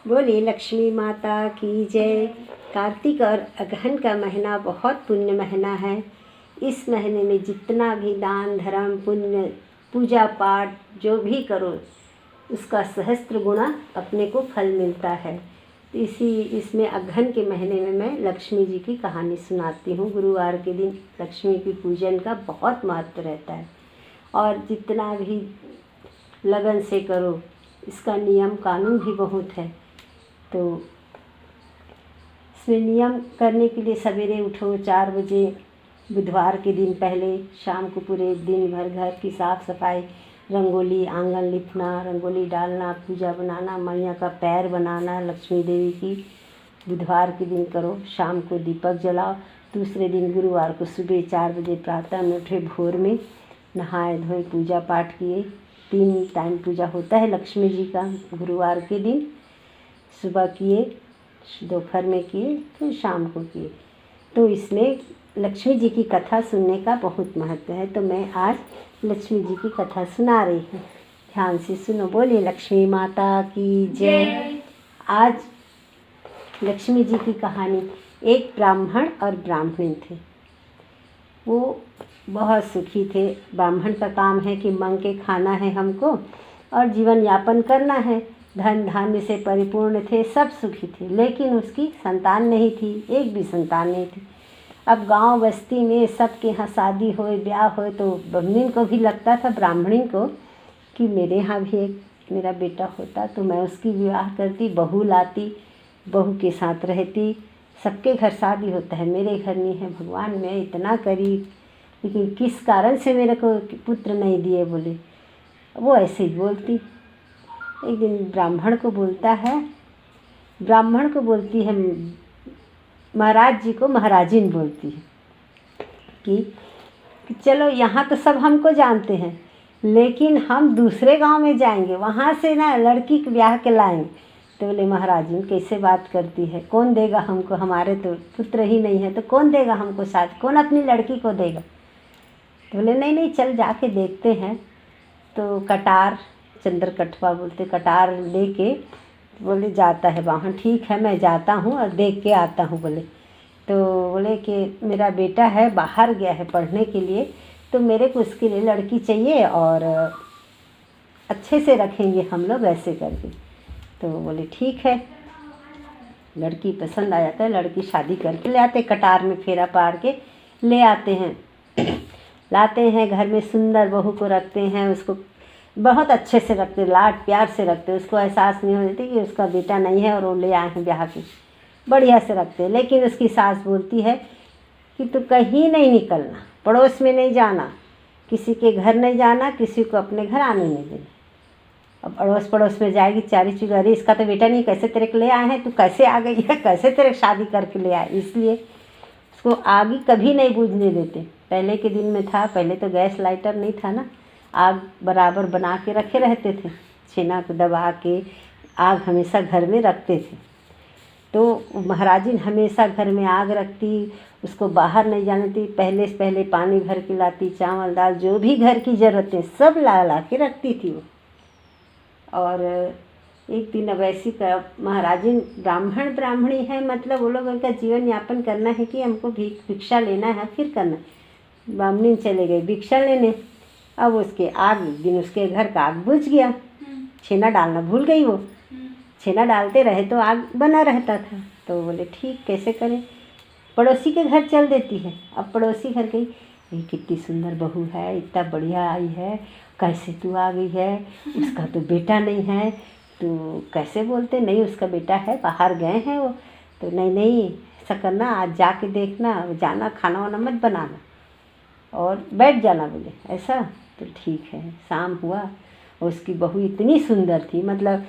बोलिए लक्ष्मी माता की जय। कार्तिक और अगहन का महीना बहुत पुण्य महीना है। इस महीने में जितना भी दान धर्म पुण्य पूजा पाठ जो भी करो उसका सहस्त्र गुना अपने को फल मिलता है। इसमें अगहन के महीने में मैं लक्ष्मी जी की कहानी सुनाती हूँ। गुरुवार के दिन लक्ष्मी की पूजन का बहुत महत्व रहता है और जितना भी लगन से करो इसका नियम कानून भी बहुत है। तो इसमें नियम करने के लिए सवेरे उठो 4 बजे बुधवार के दिन, पहले शाम को पूरे दिन भर घर की साफ़ सफाई, रंगोली, आंगन लिपना, रंगोली डालना, पूजा बनाना, मैया का पैर बनाना लक्ष्मी देवी की बुधवार के दिन करो। शाम को दीपक जलाओ। दूसरे दिन गुरुवार को सुबह 4 बजे प्रातः में उठे, भोर में नहाए धोए पूजा पाठ किए। 3 टाइम पूजा होता है लक्ष्मी जी का गुरुवार के दिन। सुबह किए, दोपहर में किए, फिर शाम को किए। तो इसमें लक्ष्मी जी की कथा सुनने का बहुत महत्व है। तो मैं आज लक्ष्मी जी की कथा सुना रही हूँ, ध्यान से सुनो। बोलिए लक्ष्मी माता की जय। आज लक्ष्मी जी की कहानी। एक ब्राह्मण और ब्राह्मणी थे। वो बहुत सुखी थे। ब्राह्मण का काम है कि मांग के खाना है हमको और जीवन यापन करना है। धन धान्य से परिपूर्ण थे, सब सुखी थे, लेकिन उसकी संतान नहीं थी, एक भी संतान नहीं थी। अब गांव बस्ती में सबके यहाँ शादी होए, ब्याह होए तो ब्राह्मणी को भी लगता था, ब्राह्मणी को, कि मेरे यहाँ भी एक मेरा बेटा होता तो मैं उसकी विवाह करती, बहू लाती, बहू के साथ रहती। सबके घर शादी होता है, मेरे घर नहीं है। भगवान मैं इतना करी, लेकिन किस कारण से मेरे को पुत्र नहीं दिए बोले। वो ऐसे ही बोलती। एक दिन ब्राह्मण को बोलती है महाराज जी को, महाराजिन बोलती है कि चलो यहाँ तो सब हमको जानते हैं, लेकिन हम दूसरे गांव में जाएंगे, वहाँ से ना लड़की के ब्याह के लाएंगे। तो बोले महाराजिन कैसे बात करती है, कौन देगा हमको, हमारे तो पुत्र ही नहीं है, तो कौन देगा हमको साथ, कौन अपनी लड़की को देगा। तो बोले नहीं चल जाके देखते हैं। तो कटार, चंद्र कटवा बोलते, कटार लेके बोले जाता है वाहन। ठीक है मैं जाता हूँ और देख के आता हूँ बोले। तो बोले कि मेरा बेटा है, बाहर गया है पढ़ने के लिए, तो मेरे को उसके लिए लड़की चाहिए और अच्छे से रखेंगे हम लोग ऐसे करके। तो बोले ठीक है। लड़की पसंद आ जाता है, लड़की शादी करके ले आते, कटार में फेरा पार के ले आते हैं। लाते हैं, घर में सुंदर बहू को रखते हैं, उसको बहुत अच्छे से रखते, लाड प्यार से रखते, उसको एहसास नहीं हो जाती कि उसका बेटा नहीं है और वो ले आए हैं ब्याह के, बढ़िया से रखते। लेकिन उसकी सास बोलती है कि तू कहीं नहीं निकलना, पड़ोस में नहीं जाना, किसी के घर नहीं जाना, किसी को अपने घर आने नहीं देना। अब अड़ोस पड़ोस में जाएगी, चारी चुगारी, इसका तो बेटा नहीं, कैसे तेरे को ले आए हैं, तू कैसे आ गई है, कैसे तेरे शादी करके ले आए। इसलिए उसको आग कभी नहीं बूझने देते। पहले के दिन में था, पहले तो गैस लाइटर नहीं था ना, आग बराबर बना के रखे रहते थे, छेना को दबा के आग हमेशा घर में रखते थे। तो महाराजिन हमेशा घर में आग रखती, उसको बाहर नहीं जाने देती। पहले से पहले पानी भर के लाती, चावल दाल जो भी घर की ज़रूरतें सब ला के रखती थी वो। और एक दिन अब ऐसी महाराजिन ब्राह्मण ब्राह्मणी है, मतलब वो लोगों का जीवन यापन करना है कि हमको भिक्षा लेना है, फिर करना। ब्राह्मणी चले गए भिक्षा लेने। अब उसके दिन उसके घर का आग बुझ गया, छेना डालना भूल गई वो। छेना डालते रहे तो आग बना रहता था। तो बोले ठीक कैसे करें, पड़ोसी के घर चल देती है। अब पड़ोसी घर गई, ये कितनी सुंदर बहू है, इतना बढ़िया आई है, कैसे तू आ गई है, उसका तो बेटा नहीं है, तो कैसे बोलते नहीं उसका बेटा है, बाहर गए हैं वो। तो नहीं ऐसा करना, आज जाके देखना, जाना खाना वाना मत बनाना और बैठ जाना बोले ऐसा। तो ठीक है। शाम हुआ और उसकी बहू इतनी सुंदर थी, मतलब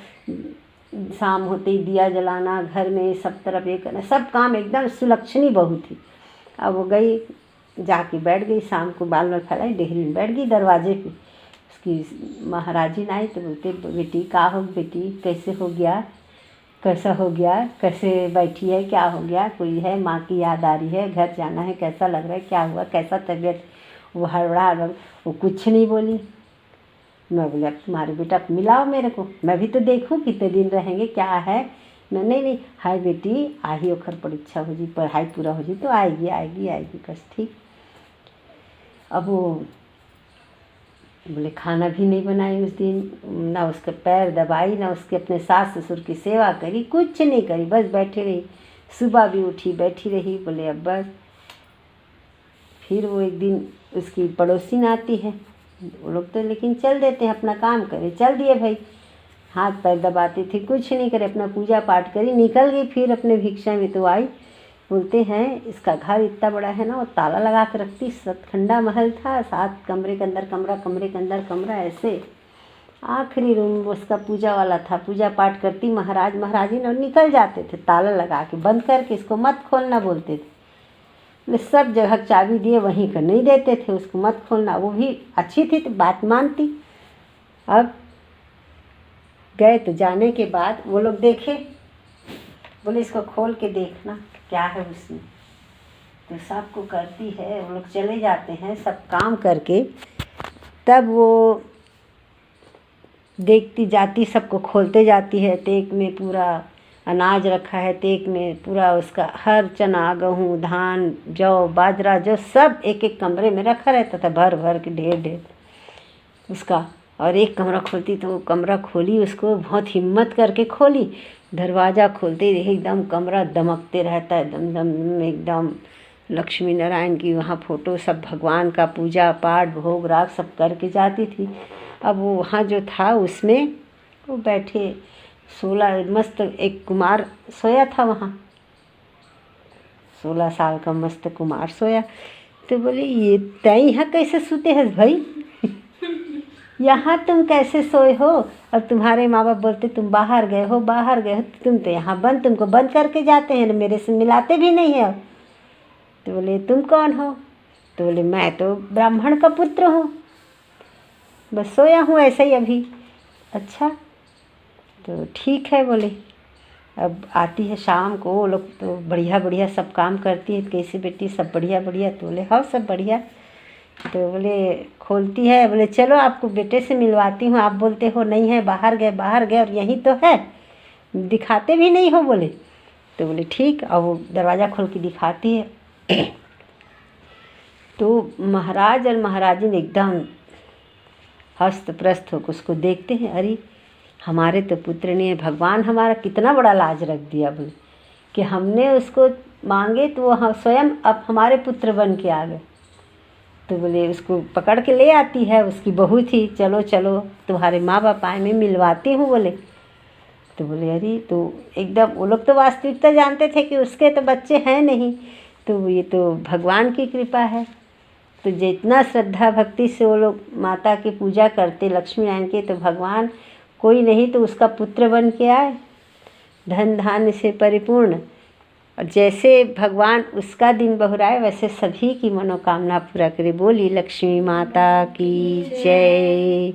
शाम होते ही दिया जलाना, घर में सब तरफ ये करना, सब काम एकदम सुलक्षणी बहू थी। अब वो गई, जाके बैठ गई, शाम को बाल बाल फैलाई, डेहरी में बैठ गई दरवाजे पे। उसकी महाराजिन आई तो बोलते बेटी का हो, बेटी कैसे हो गया, कैसा हो गया, कैसे बैठी है, क्या हो गया, कोई है, माँ की याद आ रही है, घर जाना है, कैसा लग रहा है, क्या हुआ, कैसा तबीयत। वो हड़बड़ा, वो कुछ नहीं बोली। मैं बोले अब तुम्हारे बेटा मिलाओ मेरे को, मैं भी तो देखूं कितने दिन रहेंगे, क्या है, नहीं नहीं, हाय बेटी आ ही ओखर परीक्षा हो जी, पढ़ाई पूरा हो जी तो आएगी आएगी आएगी बस ठीक। अब वो बोले खाना भी नहीं बनाई उस दिन, ना उसके पैर दबाई, ना उसके अपने सास ससुर की सेवा करी, कुछ नहीं करी, बस बैठी रही। सुबह भी उठी बैठी रही। बोले अब बस। फिर वो एक दिन उसकी पड़ोसी आती है, वो लोग तो लेकिन चल देते हैं अपना काम करे, चल दिए भाई, हाथ पैर दबाती थी, कुछ नहीं करे, अपना पूजा पाठ करी, निकल गई। फिर अपने भिक्षा में तो आई। बोलते हैं इसका घर इतना बड़ा है ना, वो ताला लगा कर रखती, सतखंडा महल था, 7 कमरे के अंदर कमरा, कमरे के अंदर कमरा, ऐसे आखिरी रूम उसका पूजा वाला था। पूजा पाठ करती महाराज महाराजी ने, और निकल जाते थे ताला लगा के, बंद करके, इसको मत खोलना बोलते थे। सब जगह चाबी दिए, वहीं का नहीं देते थे, उसको मत खोलना। वो भी अच्छी थी तो बात मानती। अब गए तो जाने के बाद वो लोग देखे, बोले इसको खोल के देखना क्या है उसमें। तो सबको करती है, वो लोग चले जाते हैं सब काम करके, तब वो देखती जाती, सबको खोलते जाती है। तेक में पूरा अनाज रखा है, तेक में पूरा उसका हर चना गेहूँ धान जौ बाजरा जो सब एक एक कमरे में रखा रहता था, भर भर के ढेर ढेर उसका। और एक कमरा खोलती तो वो कमरा खोली, उसको बहुत हिम्मत करके खोली, दरवाज़ा खोलते रही, एकदम कमरा दमकते रहता है, दम दम एकदम लक्ष्मी नारायण की वहाँ फ़ोटो, सब भगवान का पूजा पाठ भोग राग सब करके जाती थी। अब वो वहाँ जो था उसमें वो बैठे 16 मस्त एक कुमार सोया था वहाँ, 16 साल का मस्त कुमार सोया। तो बोले ये तय यहाँ कैसे सोते हैं भाई, यहाँ तुम कैसे सोए हो? और तुम्हारे माँ बाप बोलते तुम बाहर गए हो बाहर गए हो, तुम तो यहाँ बंद, तुमको बंद करके जाते हैं, मेरे से मिलाते भी नहीं है। तो बोले तुम कौन हो? तो बोले मैं तो ब्राह्मण का पुत्र हूँ, बस सोया हूँ ऐसे ही अभी। अच्छा तो ठीक है। बोले अब आती है शाम को, वो लोग तो बढ़िया बढ़िया सब काम करती है, कैसे बेटी सब बढ़िया बढ़िया? तो बोले हाँ सब बढ़िया। तो बोले खोलती है, बोले चलो आपको बेटे से मिलवाती हूँ, आप बोलते हो नहीं है, बाहर गए और यहीं तो है, दिखाते भी नहीं हो। बोले तो बोले ठीक। और वो दरवाज़ा खोल के दिखाती है। तो महाराज और महाराजी ने एकदम हस्त प्रस्त होकर उसको देखते हैं, अरे हमारे तो पुत्र ने, भगवान हमारा कितना बड़ा लाज रख दिया। बोले कि हमने उसको मांगे तो वो स्वयं अब हमारे पुत्र बन के आ गए। तो बोले उसको पकड़ के ले आती है, उसकी बहू थी, चलो चलो तुम्हारे माँ बाप आए, मैं मिलवाती हूँ। बोले तो बोले अरे, तो एकदम वो लोग तो वास्तविकता जानते थे कि उसके तो बच्चे हैं नहीं, तो ये तो भगवान की कृपा है। तो जितना श्रद्धा भक्ति से वो लोग माता की पूजा करते लक्ष्मी नारायण के, तो भगवान कोई नहीं तो उसका पुत्र बन के आए, धन धान्य से परिपूर्ण। और जैसे भगवान उसका दिन बहुराए, वैसे सभी की मनोकामना पूरा करे। बोली लक्ष्मी माता की जय।